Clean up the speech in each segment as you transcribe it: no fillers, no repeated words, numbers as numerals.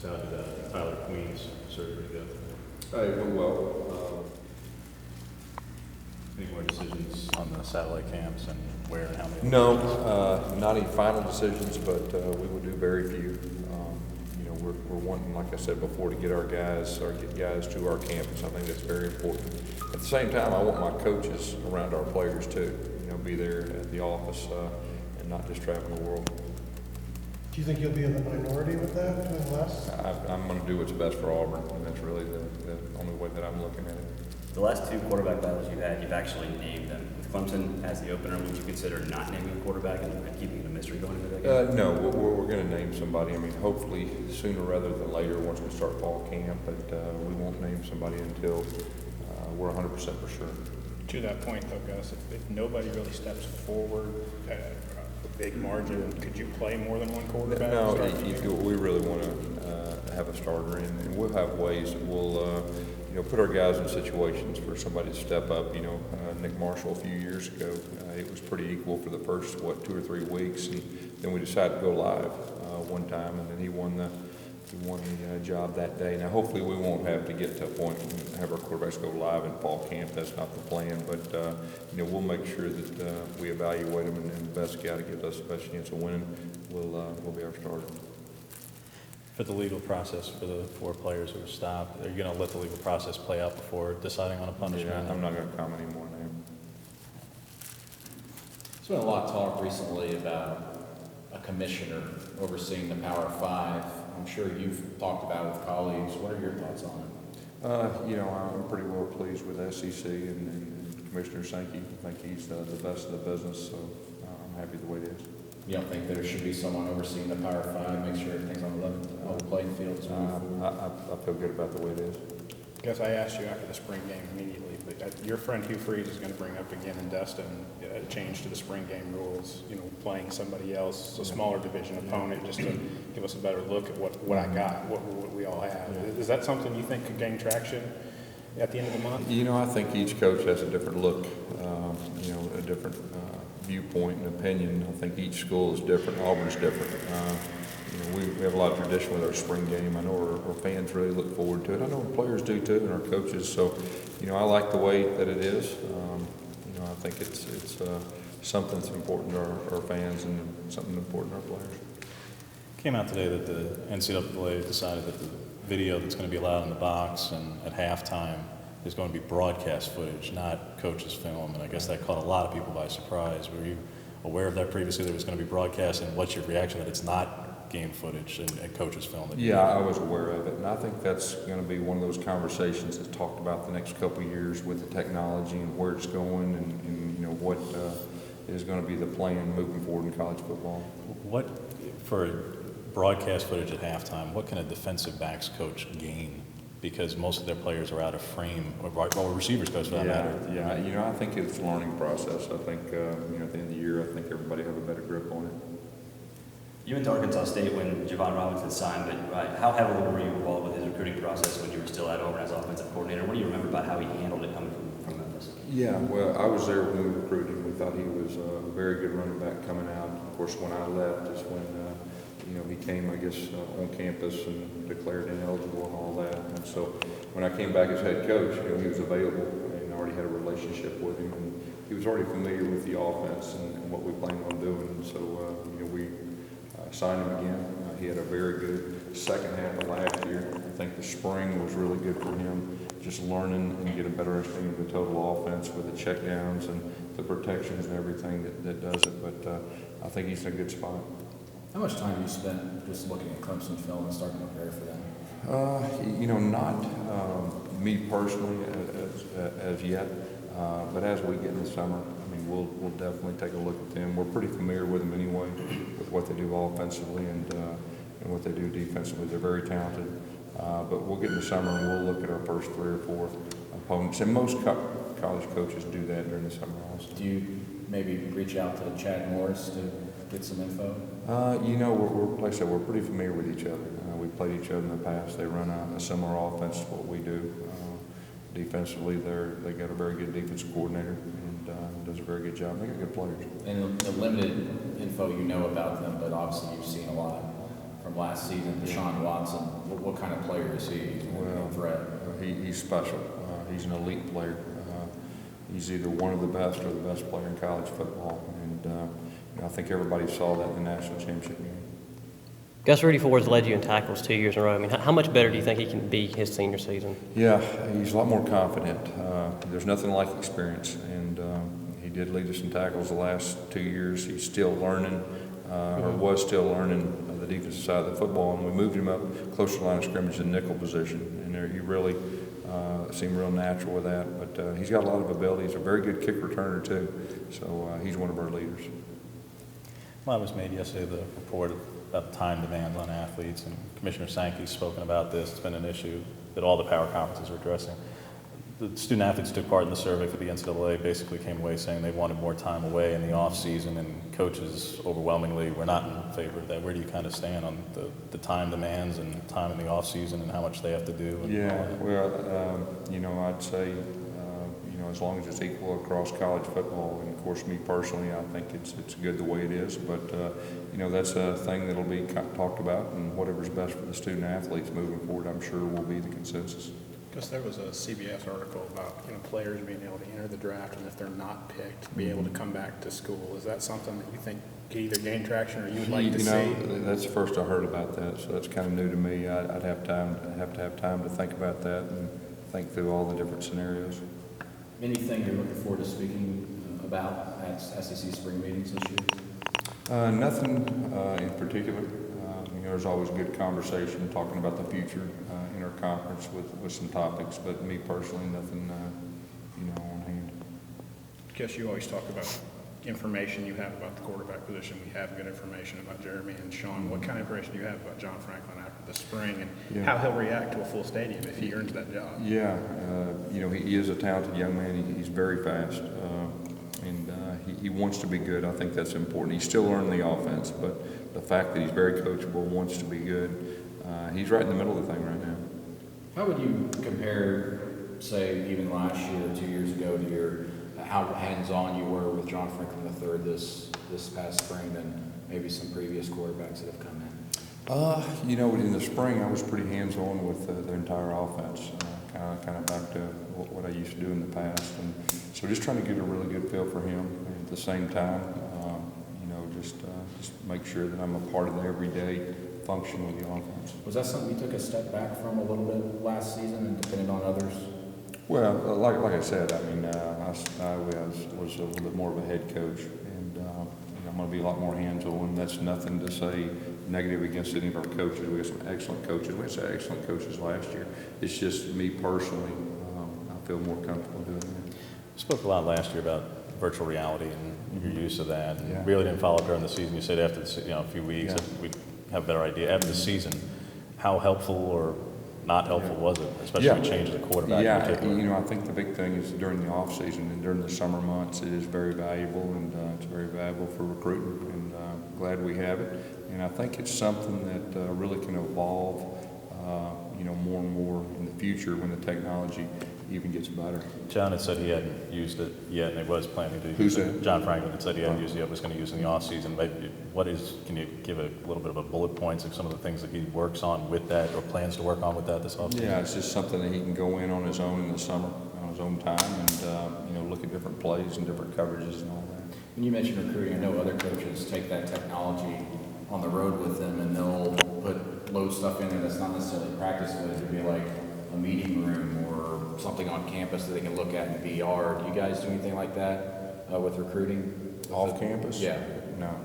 So how did Tyler Queen's surgery go? It went well. Any more decisions on the satellite camps and where and how many? No, not any final decisions, but we will do very few. We're wanting, like I said before, to get our guys or get guys to our campus. I think that's very important. At the same time, I want my coaches around our players too. Be there at the office and not just traveling the world. Do you think you'll be in the minority with that, doing less? I'm going to do what's best for Auburn, and that's really the only way that I'm looking at it. The last two quarterback battles you've had, you've actually named them. With Clemson as the opener, would you consider not naming a quarterback and keeping it a mystery going into that game? No, we're going to name somebody. I mean, hopefully sooner rather than later once we start fall camp, but we won't name somebody until we're 100% for sure. To that point, though, Gus, if nobody really steps forward at a big margin, could you play more than one quarterback? No, we really want to have a starter in, and we'll have ways that we'll put our guys in situations for somebody to step up. Nick Marshall a few years ago, it was pretty equal for the first 2 or 3 weeks, and then we decided to go live one time, and then he won the job that day. Now, hopefully, we won't have to get to a point and have our quarterbacks go live in fall camp. That's not the plan, but we'll make sure that we evaluate them, and the best guy to give us the best chance of winning will be our starter. For the legal process for the 4 players who were stopped, are you going to let the legal process play out before deciding on a punishment? Yeah, I'm not going to comment anymore on that. There's been a lot of talk recently about a commissioner overseeing the Power 5. I'm sure you've talked about it with colleagues. What are your thoughts on it? I'm pretty well pleased with SEC and Commissioner Sankey. I think he's the best of the business, so I'm happy the way it is. You don't think there should be someone overseeing the Power 5 to make sure everything's on the playing field? I feel good about the way it is. Gus, I asked you after the spring game immediately, but your friend Hugh Freeze is going to bring up again in Destin a change to the spring game rules, playing somebody else, a smaller division opponent, just to give us a better look at what I got, what we all have. Is that something you think could gain traction at the end of the month? I think each coach has a different look, a different viewpoint and opinion. I think each school is different. Auburn's different. We have a lot of tradition with our spring game. I know our fans really look forward to it. I know our players do too, and our coaches. So, I like the way that it is. I think it's something that's important to our fans and something important to our players. Came out today that the NCAA decided that the video that's going to be allowed in the box and at halftime is going to be broadcast footage, not coaches' film. And I guess that caught a lot of people by surprise. Were you aware of that previously, that it was going to be broadcast, and what's your reaction that it's not game footage and coaches' film? Yeah, I was aware of it, and I think that's going to be one of those conversations that's talked about the next couple of years with the technology and where it's going, and what is going to be the plan moving forward in college football. What, for broadcast footage at halftime, what can a defensive backs coach gain? Because most of their players are out of frame, or receivers coach for that matter. Yeah, I think it's a learning process. I think, at the end of the year, I think everybody have a better grip on it. You went to Arkansas State when Javon Rollins had signed, but how heavily were you involved with his recruiting process when you were still at Auburn as offensive coordinator? What do you remember about how he handled it coming from Memphis? Yeah, well, I was there when we recruited him. We thought he was a very good running back coming out. Of course, when I left is when, he came, I guess, on campus and declared ineligible and all that. And so when I came back as head coach, he was available and I already had a relationship with him. And he was already familiar with the offense and what we planned on doing. And so, we signed him again. He had a very good second half of last year. I think the spring was really good for him, just learning and get a better understanding of the total offense with the checkdowns and the protections and everything that does it. But I think he's in a good spot. How much time have you spent just looking at Clemson film and starting to prepare for them? Not me personally as yet, but as we get in the summer, we'll definitely take a look at them. We're pretty familiar with them anyway, with what they do offensively and what they do defensively. They're very talented, but we'll get in the summer and we'll look at our first 3 or 4 opponents. And most college coaches do that during the summer also. Do you maybe reach out to Chad Morris to get some info? We're like I said, we're pretty familiar with each other. We played each other in the past. They run a similar offense to what we do. Defensively, they got a very good defensive coordinator and does a very good job. They got good players. And the limited info you know about them, but obviously you've seen a lot of from last season, Deshaun Watson. What kind of player is he? He's a threat. He's special. He's an elite player. He's either one of the best or the best player in college football. And I think everybody saw that in the national championship game. Gus, Rudy Ford's led you in tackles 2 years in a row. I mean, how much better do you think he can be his senior season? Yeah, he's a lot more confident. There's nothing like experience. And he did lead us in tackles the last 2 years. He's still learning, or was still learning the defensive side of the football. And we moved him up closer to the line of scrimmage in nickel position. And there, he really seemed real natural with that. But he's got a lot of ability. He's a very good kick returner, too. So he's one of our leaders. Well, it was made yesterday, the report about time demands on athletes, and Commissioner Sankey's spoken about this. It's been an issue that all the power conferences are addressing. The student athletes took part in the survey for the NCAA, basically came away saying they wanted more time away in the off season, and coaches overwhelmingly were not in favor of that. Where do you kind of stand on the time demands and time in the off season and how much they have to do? And Yeah, well, I'd say, as long as it's equal across college football, and of course, me personally, I think it's good the way it is. But that's a thing that'll be talked about, and whatever's best for the student athletes moving forward, I'm sure will be the consensus. Because there was a CBS article about players being able to enter the draft, and if they're not picked, be able to come back to school. Is that something that you think could either gain traction or you would like to see? That's the first I heard about that, so that's kind of new to me. I'd have to have time to think about that and think through all the different scenarios. Anything you're looking forward to speaking about at SEC spring meetings this year? Nothing in particular. There's always good conversation talking about the future in our conference with some topics, but me personally, nothing, on hand. Guess you always talk about information you have about the quarterback position. We have good information about Jeremy and Sean. What kind of information do you have about John Franklin after the spring, and how he'll react to a full stadium if he earns that job? Yeah, he is a talented young man. He's very fast, and he wants to be good. I think that's important. He's still learning the offense, but the fact that he's very coachable, wants to be good, he's right in the middle of the thing right now. How would you compare, say, even last year or 2 years ago to how hands-on you were with John Franklin III this past spring than maybe some previous quarterbacks that have come in? In the spring, I was pretty hands-on with the entire offense, kind of back to what I used to do in the past. And so just trying to get a really good feel for him. And at the same time, just make sure that I'm a part of the everyday function of the offense. Was that something you took a step back from a little bit last season and depended on others? Well, like I said, I was a little bit more of a head coach, and I'm going to be a lot more hands-on. That's nothing to say negative against any of our coaches. We have some excellent coaches. We had some excellent coaches last year. It's just me personally, I feel more comfortable doing that. We spoke a lot last year about virtual reality and your use of that, and Yeah. really didn't follow it during the season. You said after a few weeks, we'd have a better idea. After the season, how helpful or not helpful was it, especially with changing the quarterback in particular? I think the big thing is during the off season and during the summer months, it is very valuable, and it's very valuable for recruiting, and glad we have it. And I think it's something that really can evolve, more and more in the future when the technology even gets better. John had said he hadn't used it yet, and he was planning to use Who's it. that? John Franklin had said he hadn't used it yet, was going to use it in the off season. Maybe can you give a little bit of a bullet points of some of the things that he works on with that or plans to work on with that this off season? Yeah, it's just something that he can go in on his own in the summer, on his own time, and look at different plays and different coverages and all that. When you mentioned recruiting, I know other coaches take that technology on the road with them, and they'll load stuff in there that's not necessarily practice, but it could be like a meeting room or something on campus that they can look at in VR. Do you guys do anything like that with recruiting? Off campus? Yeah. No,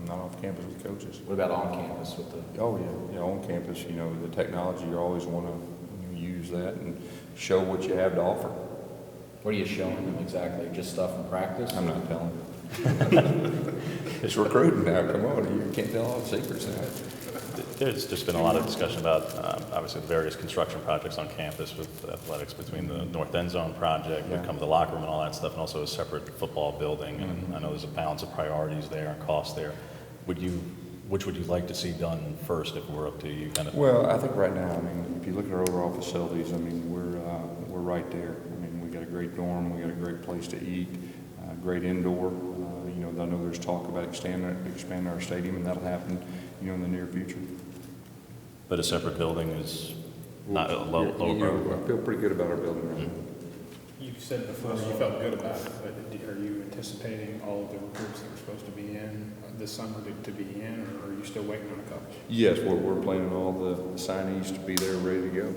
not off campus with coaches. What about on campus with the? Oh, yeah, on campus, the technology, you always want to use that and show what you have to offer. What are you showing them exactly? Just stuff in practice? I'm not telling. It's recruiting now, come on, you can't tell all the secrets now. There's just been a lot of discussion about, obviously, the various construction projects on campus with athletics, between the North End Zone project, Yeah. when it comes to the locker room and all that stuff, and also a separate football building. And I know there's a balance of priorities there and costs there. Which would you like to see done first if it were up to you? Well, I think right now, if you look at our overall facilities, we're right there. We got a great dorm, we got a great place to eat, great indoor. I know there's talk about expanding our stadium, and that'll happen, in the near future. but a separate building is not a low You know, priority. I feel pretty good about our building right now. You said before you felt good about it, but are you anticipating all of the recruits that were supposed to be in this summer to be in, or are you still waiting on a couple? Yes, we're planning all the signees to be there, ready to go.